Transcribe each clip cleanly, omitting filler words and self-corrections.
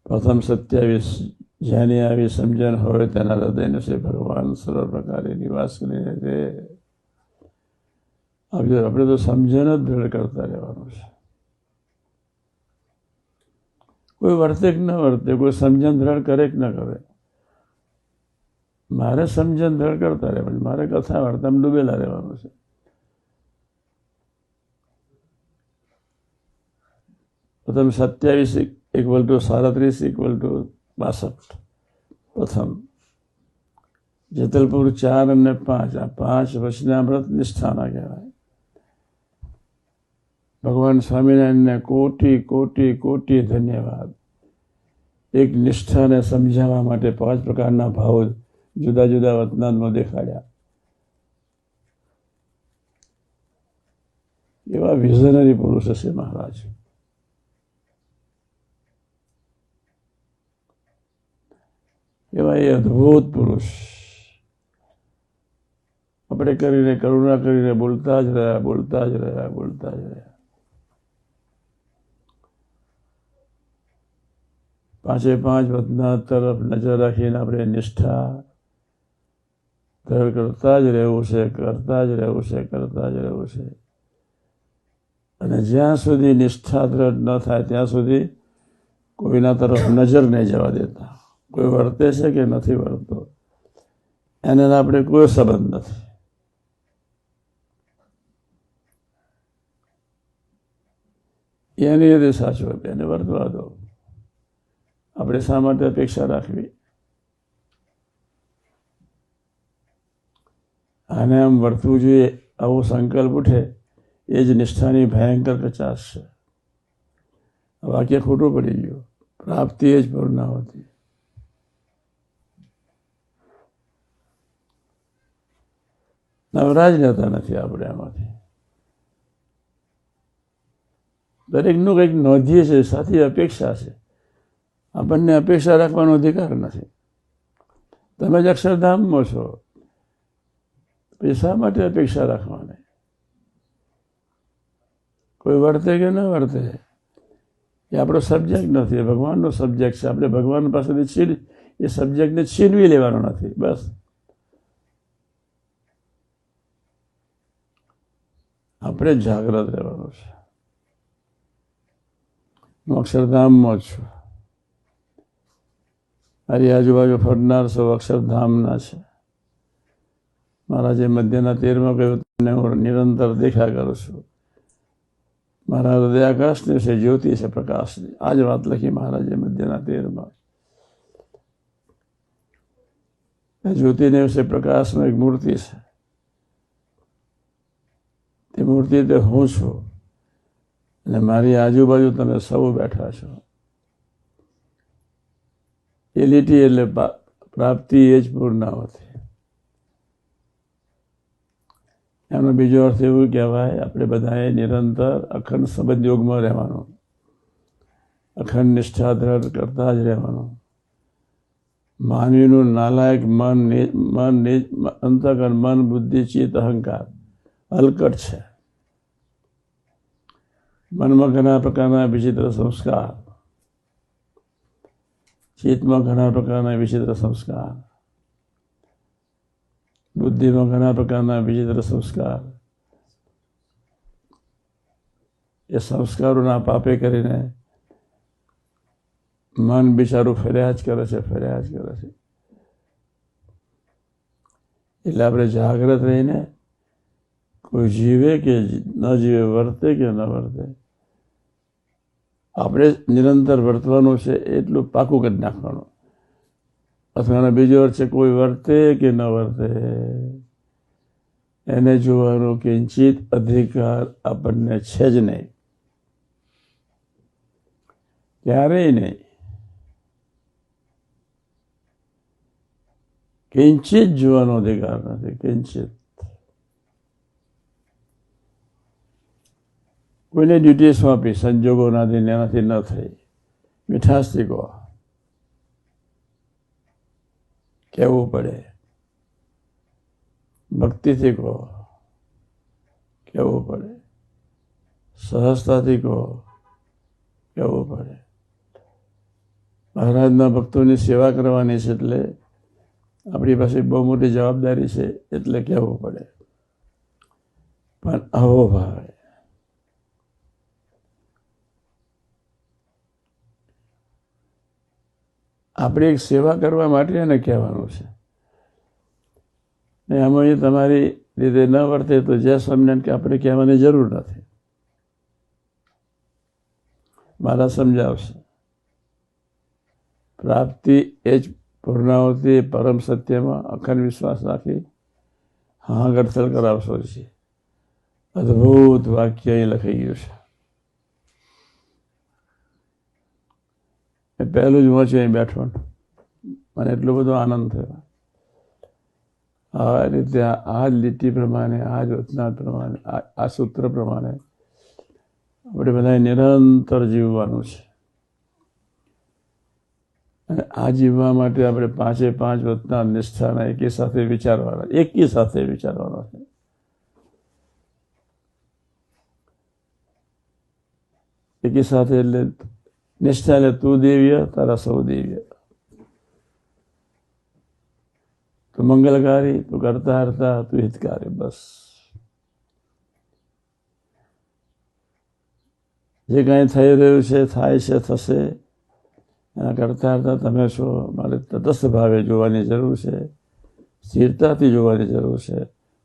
પ્રથમ 27 જેની આવી સમજણ હોય તેના હૃદયને છે ભગવાન સર્વ પ્રકારે નિવાસ કરીને છે. આપણે તો સમજણ જ દ્રઢ કરતા રહેવાનું છે. કોઈ વર્તે કે ન વર્તે, કોઈ સમજણ દ્રઢ કરે કે ન કરે, મારે સમજણ દ્રઢ કરતા રહેવાનું, મારે કથા વાર્તામાં ડૂબેલા રહેવાનું છે. પ્રથમ 27 = 37 = 62. પ્રથમ જેતલપુર 4 અને 5, આ 5 વચનામૃત નિષ્ઠાના કહેવાય. ભગવાન સ્વામિનારાયણને કોટી કોટી કોટી ધન્યવાદ. એક નિષ્ઠાને સમજાવવા માટે 5 પ્રકારના ભાવ જુદા જુદા વચનામૃતમાં દેખાડ્યા. એવા વિઝનરી પુરુષ હશે મહારાજ. એવા એ અદ્ભુત પુરુષ. આપણે કરીને કરુણા કરીને બોલતા જ રહ્યા, બોલતા જ રહ્યા, બોલતા જ રહ્યા. 5 વચના તરફ નજર રાખીને આપણે નિષ્ઠા દ્રઢ કરતા જ રહેવું છે, કરતા જ રહેવું છે, કરતા જ રહેવું છે. અને જ્યાં સુધી નિષ્ઠા દ્રઢ ન થાય ત્યાં સુધી કોઈના તરફ નજર નહીં જવા દેતા. કોઈ વર્તે છે કે નથી વર્તો એને આપણે કોઈ સંબંધ નથી. એની રીતે સાચું હતું, એને વર્તવા દો. આપણે શા માટે અપેક્ષા રાખવી? આને આમ વર્તવું જોઈએ આવો સંકલ્પ ઉઠે એ જ નિષ્ઠાની ભયંકર કચાશ છે. વાક્ય ખોટું પડી ગયું. પ્રાપ્તિ એ જ પૂર્ણાહુતિ. નવરાજ રહેતા નથી આપણે આમાંથી. દરેકનું કંઈક નોંધીએ છે, સાથી અપેક્ષા છે. આપણને અપેક્ષા રાખવાનો અધિકાર નથી. તમે જ અક્ષરધામમાં છો, પછી શા માટે અપેક્ષા રાખવાની? કોઈ વર્તે કે ન વર્તે એ આપણો સબ્જેક્ટ નથી, એ ભગવાનનો સબ્જેક્ટ છે. આપણે ભગવાન પાસેથી એ સબ્જેક્ટને છીનવી લેવાનો નથી. બસ આપણે જાગ્રત રહેવાનું છે. હું અક્ષરધામમાં જ છું. મારી આજુબાજુ ફરનાર સૌ અક્ષરધામના છે. મહારાજે મધ્યના 13માં કહ્યું, તમને હું નિરંતર દેખ્યા કરું છું. મારા હૃદયાકાશને છે જ્યોતિ છે પ્રકાશની. આ જ વાત લખી મહારાજે મધ્યના 13માં. જ્યોતિને વિશે પ્રકાશમાં એક મૂર્તિ છે. તે મૂર્તિ તે હું છું અને મારી આજુબાજુ તમે સૌ બેઠા છો. એ લીટી એટલે પ્રાપ્તિ એ જ પૂર્ણાહુતિ. એનો બીજો અર્થ એવું કહેવાય, આપણે બધાએ નિરંતર અખંડ સંબંધ યોગમાં રહેવાનું, અખંડ નિષ્ઠા દ્રઢ કરતા જ રહેવાનું. માનવીનું નાલાયક મન અંતઃકરણ, મન, બુદ્ધિ, ચિત્ત, અહંકાર હલકટ છે. મનમાં ઘણા પ્રકારના વિચિત્ર સંસ્કાર, ચિત્તમાં ઘણા પ્રકારના વિચિત્ર સંસ્કાર, બુદ્ધિમાં ઘણા પ્રકારના વિચિત્ર સંસ્કાર. એ સંસ્કારોના પાપે કરીને મન બિચારું ફર્યા જ કરે છે, ફર્યા જ કરે છે. એટલે આપણે જાગ્રત રહીને કોઈ જીવે કે ન જીવે, વર્તે કે ન વર્તે, આપણે નિરંતર વર્તવાનું છે એટલું પાકું કરી નાખવાનું. અથવા બીજો અર્થ છે, કોઈ વર્તે કે ન વર્તે એને જોવાનો કિંચિત અધિકાર આપણને છે જ નહીં, ક્યારેય નહીં. કિંચિત જોવાનો અધિકાર નથી, કિંચિત. કોઈને ડ્યુટી સોંપી, સંજોગોનાથી એનાથી ન થઈ, મીઠાશથી કહો, કહેવું પડે. ભક્તિથી કહો, કહેવું પડે. સહજતાથી કહો, કહેવું પડે. મહારાજના ભક્તોની સેવા કરવાની છે, એટલે આપણી પાસે બહુ મોટી જવાબદારી છે, એટલે કહેવું પડે. પણ આવો ભાવે આપણે એક સેવા કરવા માટે એને કહેવાનું છે. ને આમાં તમારી રીતે ન વર્તે તો જ્યાં સ્વામિનારાયણ કે આપણે કહેવાની જરૂર નથી. મારા સમજાવશે. પ્રાપ્તિ એ જ પૂર્ણાવતી પરમ સત્યમાં અખંડ વિશ્વાસ રાખી હા ગડથલ કરાવશો છે. અદ્ભુત વાક્ય અહીં લખાઈ ગયું છે. એ પહેલું જ વાંચ્યું અહીં બેઠો, મને એટલો બધો આનંદ થયો. આ રીતે આ જ લીટી પ્રમાણે, આ જ વચનાથ પ્રમાણે, આ સૂત્ર પ્રમાણે આપણે બધાએ નિરંતર જીવવાનું છે. અને આ જીવવા માટે આપણે 5 વચનાથ નિષ્ઠાના એકી સાથે વિચારવાના છે. એકી સાથે એટલે નિષ્ઠા એટલે તું દિવ્ય, તારા સૌ દિવ્ય. તું મંગલકારી, તું કરતા હરતા, તું હિતકારી. બસ જે કાંઈ થઈ રહ્યું છે, થાય છે, થશે, એના કરતા હરતા તમે છો. મારે તટસ્થ ભાવે જોવાની જરૂર છે, સ્થિરતાથી જોવાની જરૂર છે,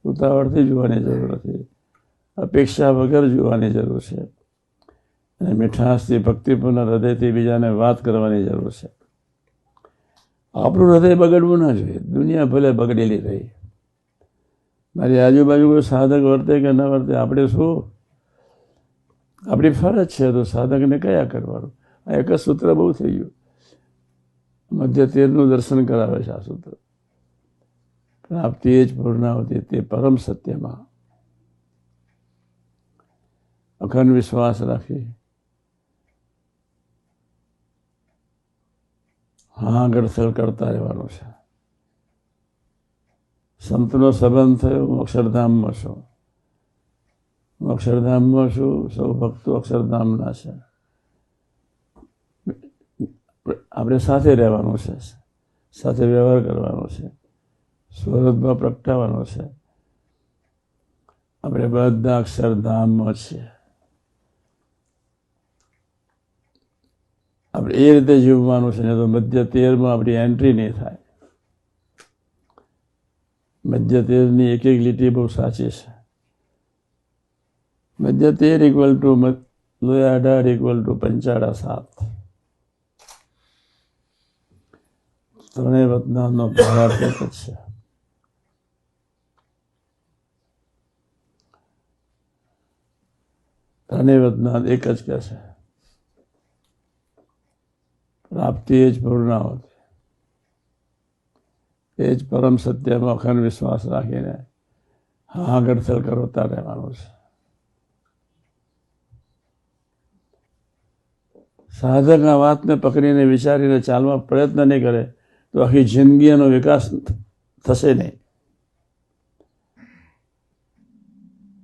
ઉતાવળથી જોવાની જરૂર નથી, અપેક્ષા વગર જોવાની જરૂર છે, અને મીઠાશથી ભક્તિપૂર્ણ હૃદયથી બીજાને વાત કરવાની જરૂર છે. આપણું હૃદય બગડવું ના જોઈએ. દુનિયા ભલે બગડેલી રહી, મારી આજુબાજુ કોઈ સાધક વર્તે કે ન વર્તે, આપણે શું, આપણી ફરજ છે તો સાધકને કયા કરવાનું. આ એક જ સૂત્ર બહુ થઈ ગયું. મધ્ય 13નું દર્શન કરાવે છે આ સૂત્ર. પ્રાપ્તિ એ જ પૂર્ણાવતી તે પરમ સત્યમાં અખંડ વિશ્વાસ રાખી હા ગડથલ કરતા રહેવાનું છે. સંતનો સંબંધ થયો, હું અક્ષરધામમાં છું. હું અક્ષરધામમાં છું, સૌ ભક્તો અક્ષરધામના છે. આપણે સાથે રહેવાનું છે, સાથે વ્યવહાર કરવાનો છે, સ્વરૂપમાં પ્રગટાવવાનો છે. આપણે બધા અક્ષરધામમાં છીએ. આપણે એ રીતે જીવવાનું છે, ને તો મધ્ય 13માં આપણી એન્ટ્રી નહીં થાય. મધ્ય 13ની એક લીટી બહુ સાચી છે. મધ્ય 13 = લોયા 18 = પંચાળા 7. ત્રણેય વચનાથનો ભાવાર્થ એક જ છે. ત્રણેય વચનાથ એક જ કહે છે, પ્રાપ્તિ એ જ પૂર્ણાવતી, એ જ પરમ સત્યમાં અખંડ વિશ્વાસ રાખીને હા ગડથલ કરતા રહેવાનું છે. સાધક આ વાતને પકડીને વિચારીને ચાલવા પ્રયત્ન નહીં કરે તો આખી જિંદગી એનો વિકાસ થશે નહીં.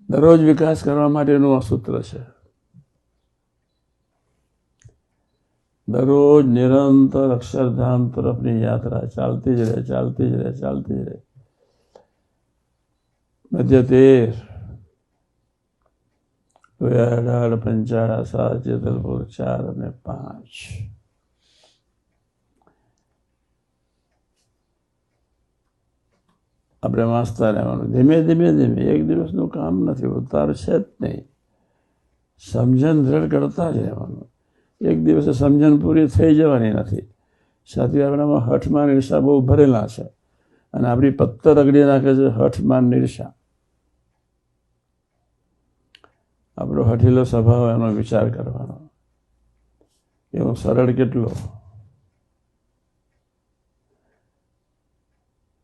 દરરોજ વિકાસ કરવા માટેનું આ સૂત્ર છે. દરરોજ નિરંતર અક્ષરધામ તરફની યાત્રા ચાલતી જ રહે. મધ્ય 13 18 પંચાળા 7 જેતલપુર 4 અને 5. આપણે વાંચતા રહેવાનું ધીમે ધીમે. એક દિવસનું કામ નથી, ઉતાર છે જ નહીં. સમજણ દ્રઢ કરતા જ રહેવાનું. એક દિવસે સમજણ પૂરી થઈ જવાની નથી. સાથે આપણામાં હઠમાન ઈર્ષા બહુ ભરેલા છે, અને આપણી પત્તર રગડી નાખે છે હઠમાન ઈર્ષા. આપણો હઠીલો સ્વભાવ, એનો વિચાર કરવાનો. એવો સરળ કેટલો.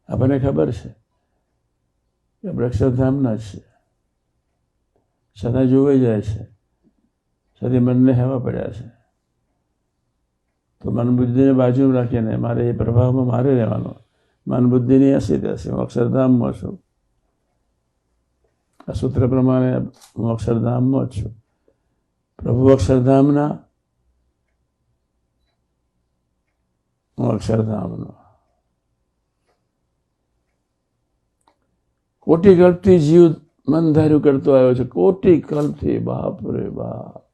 આપણને ખબર છે કે આપણે અક્ષરધામના જ છે, છતાં જોવાઈ જાય છે, છતાં મનને હેવા પડ્યા છે. તો મન બુદ્ધિને બાજુમાં રાખીને મારે એ પ્રભાવમાં મારે રહેવાનો. મન બુદ્ધિની હસી રહેશે. હું અક્ષરધામમાં છું. આ સૂત્ર પ્રમાણે હું અક્ષરધામમાં જ છું. પ્રભુ અક્ષરધામના, હું અક્ષરધામનો. કોટી કલ્પથી જીવ મન ધાર્યું કરતો આવ્યો છે, કોટી કલ્પથી. બાપ રે બાપ.